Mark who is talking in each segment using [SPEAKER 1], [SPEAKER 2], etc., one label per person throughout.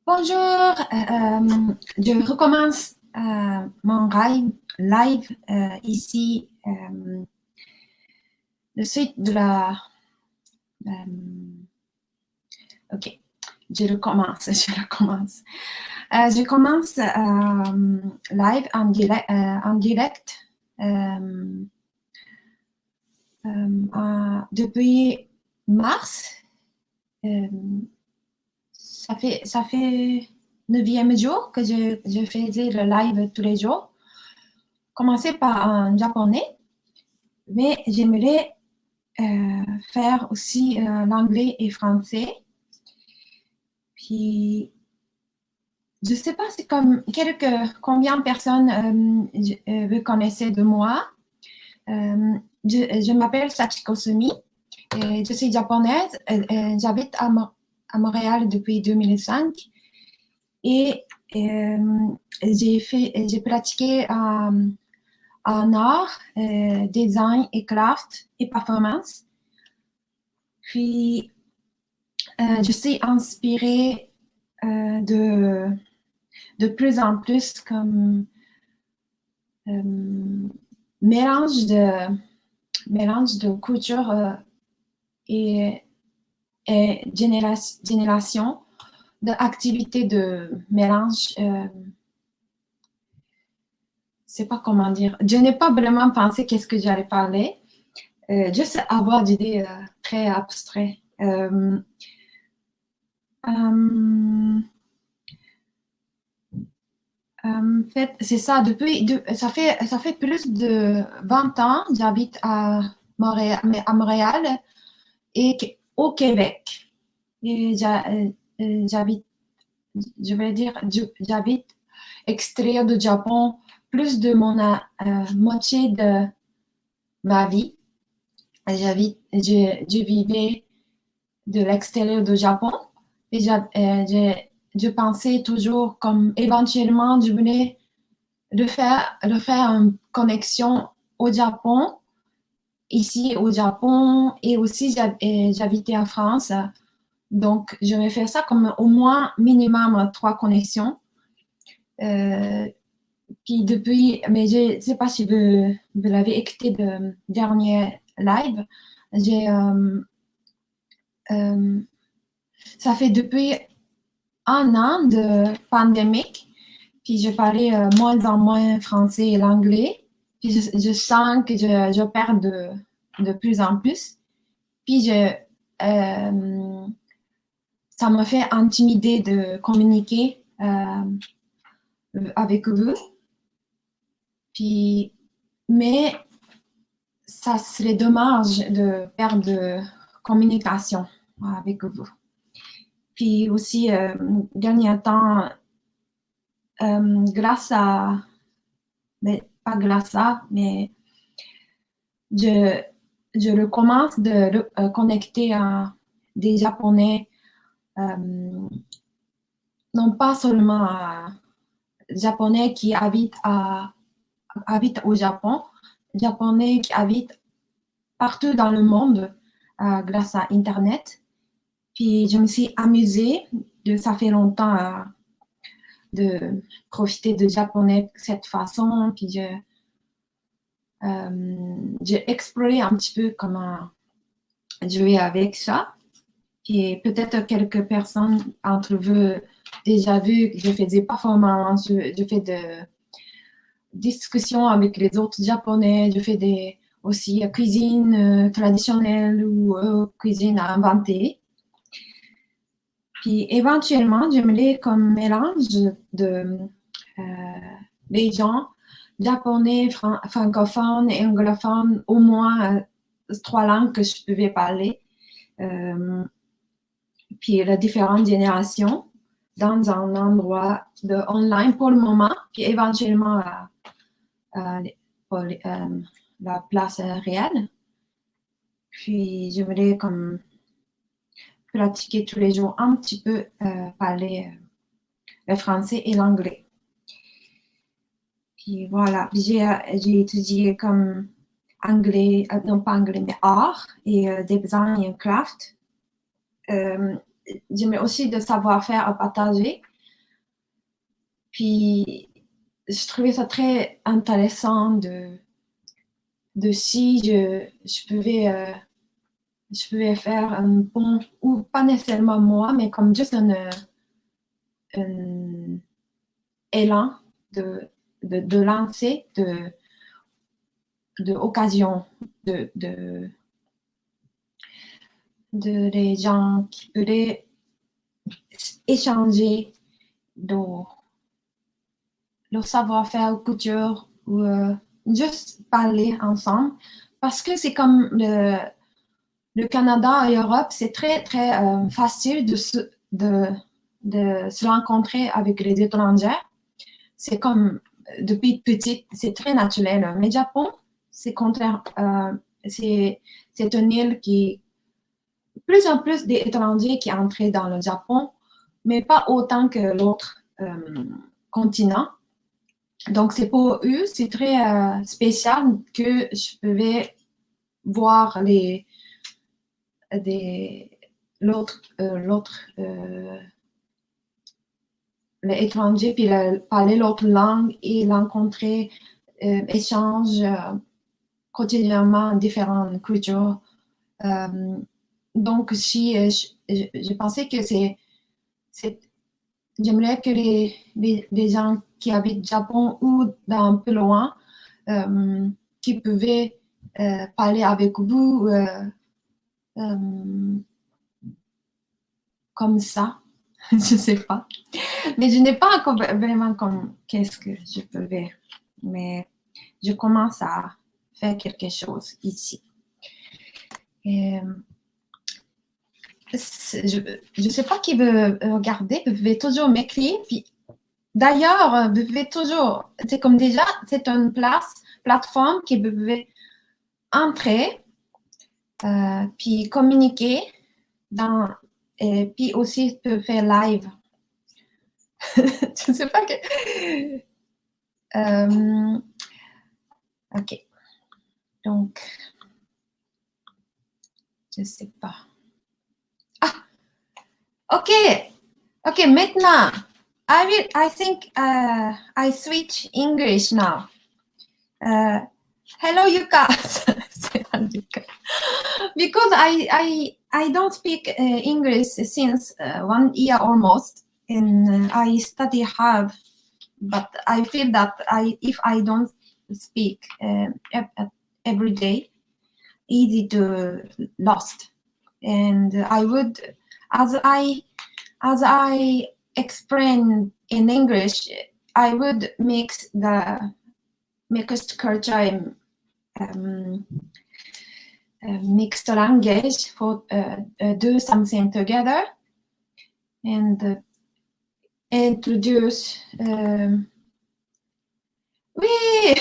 [SPEAKER 1] Bonjour, je recommence mon live ici, le suite de la... ok, je recommence. Je commence live en direct depuis mars. Ça fait 9e jour que je faisais le live tous les jours. Commencer par un japonais, mais j'aimerais faire aussi l'anglais et français. Puis, je ne sais pas si combien de personnes vous connaissez de moi. Je m'appelle Sachiko Sumi. Je suis japonaise. J'habite à Montréal depuis 2005. Et j'ai pratiqué en art, design et craft et performance. Puis, je suis inspirée de plus en plus comme mélange de culture et génération d'activités de mélange. Je sais pas comment dire. Je n'ai pas vraiment pensé qu'est-ce que j'allais parler. Juste avoir des idées très abstraites. En fait, c'est ça. Ça fait plus de 20 ans, j'habite à Montréal et au Québec. Et j'habite, je vais dire, j'habite extérieur du Japon plus de mon moitié de ma vie. Je vivais de l'extérieur du Japon et je pensais toujours comme éventuellement je voulais faire une connexion au Japon, ici au Japon, et aussi j'habitais en France. Donc, je vais faire ça comme au moins minimum 3 connexions. Puis depuis, mais je ne sais pas si vous l'avez écouté le dernier live, ça fait depuis un an de pandémie, puis je parlais moins en moins français et l'anglais, puis je sens que je perds de plus en plus. Puis ça me fait intimider de communiquer avec vous. Puis, mais ça serait dommage de perdre de communication avec vous. Puis aussi, dernier temps, grâce à, mais pas grâce à, mais je recommence de connecter à des Japonais, non pas seulement Japonais qui habitent au Japon, Japonais qui habitent partout dans le monde grâce à Internet. Puis je me suis amusée, ça fait longtemps, de profiter de japonais de cette façon. Puis j'ai exploré un petit peu comment jouer avec ça. Puis peut-être quelques personnes entre vous déjà vu que je fais des performances, je fais des discussions avec les autres japonais, je fais aussi cuisine traditionnelle ou cuisine à inventer. Puis éventuellement, j'aimerais comme mélange de les gens japonais, francophones et anglophones, au moins 3 langues que je pouvais parler. Puis les différentes générations dans un endroit de online pour le moment, puis éventuellement pour la place réelle. Puis j'aimerais comme pratiquer tous les jours un petit peu parler le français et l'anglais. Puis voilà, j'ai étudié comme anglais, non pas anglais, mais art et design et craft. J'aimerais aussi de savoir-faire à partager. Puis, je trouvais ça très intéressant de si je pouvais faire un pont, ou pas nécessairement moi, mais comme juste un élan de lancer, de occasion, de les gens qui pourraient échanger leur savoir-faire couture ou juste parler ensemble. Parce que c'est comme le Canada et l'Europe, c'est très, très facile de se rencontrer avec les étrangers. C'est comme depuis petite, c'est très naturel. Mais Japon, c'est contraire. C'est une île qui plus en plus d'étrangers qui entrent dans le Japon, mais pas autant que l'autre continent. Donc, c'est pour eux, c'est très spécial que je pouvais voir l'autre l'étranger, puis parler l'autre langue et rencontrer, échange quotidiennement différentes cultures. Donc, si je pensais que j'aimerais que les gens qui habitent au Japon ou d'un peu loin, qui pouvaient parler avec vous comme ça. Je ne sais pas. Mais je n'ai pas encore vraiment comme qu'est-ce que je pouvais. Mais je commence à faire quelque chose ici. Et, je ne sais pas qui veut regarder, vous pouvez toujours m'écrire. Puis, d'ailleurs, vous pouvez toujours, c'est comme déjà, c'est une plateforme que vous pouvez entrer, puis communiquer, et puis aussi peut faire live. Je ne sais pas que... ok. Donc, je ne sais pas. Ah, ok. Ok, maintenant, I think I switch English now. Hello, Yuka. Because I don't speak English since 1 year almost, and I study hard, but I feel that if I don't speak every day, easy to lost. And I would, as I explain in English, I would mix the mixed culture, mixed language for do something together and introduce. Oui,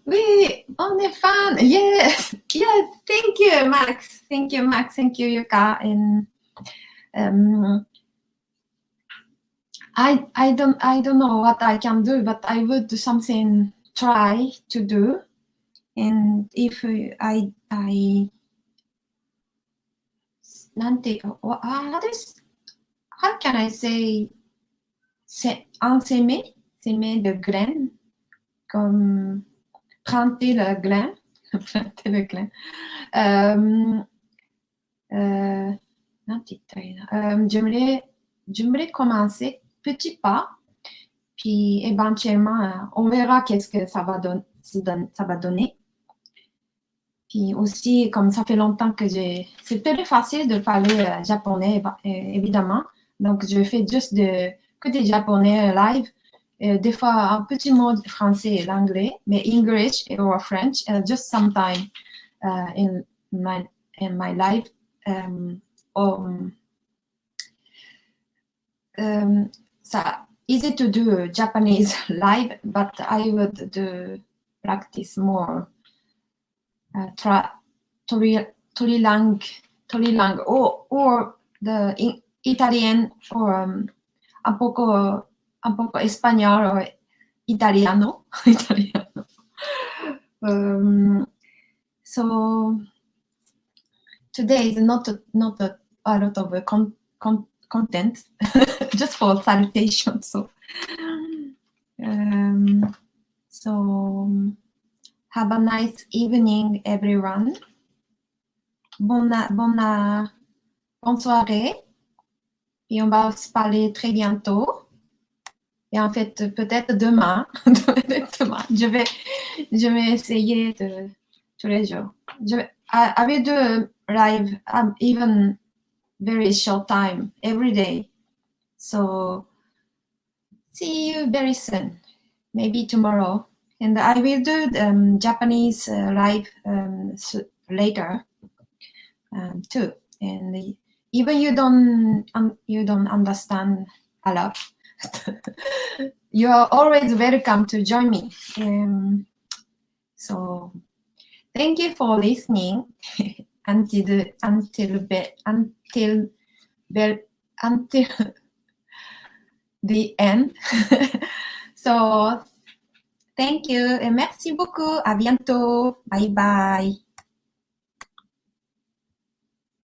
[SPEAKER 1] oui, on est fan. Yes, yeah. Thank you, Max. Thank you, Max. Thank you, Yuka. And I don't know what I can do, but I would do something. Try to do, and if I how can I say ensemer de graines, comme planter le grain, planter le grain. J'aimerais commencer petit pas, puis éventuellement, on verra qu'est-ce que ça va donner. Puis aussi, comme ça fait longtemps que c'est très facile de parler japonais, évidemment. Donc, je fais juste que des japonais live. Des fois, un petit mot français et l'anglais, mais English or French, just sometime in my life. Easy to do Japanese live, but I would practice more. Trilingue or the Italian or un poco español or italiano. So today is not a lot of content just for salutation. So have a nice evening, everyone. Bonne soirée. Et on va se parler très bientôt. Et en fait, peut-être demain. Je vais essayer de tous les jours. I will do live even very short time every day. So see you very soon. Maybe tomorrow. And I will do Japanese live later too. And even you don't understand a lot, you are always welcome to join me. So thank you for listening until the end. So thank you et merci beaucoup. À bientôt. Bye bye.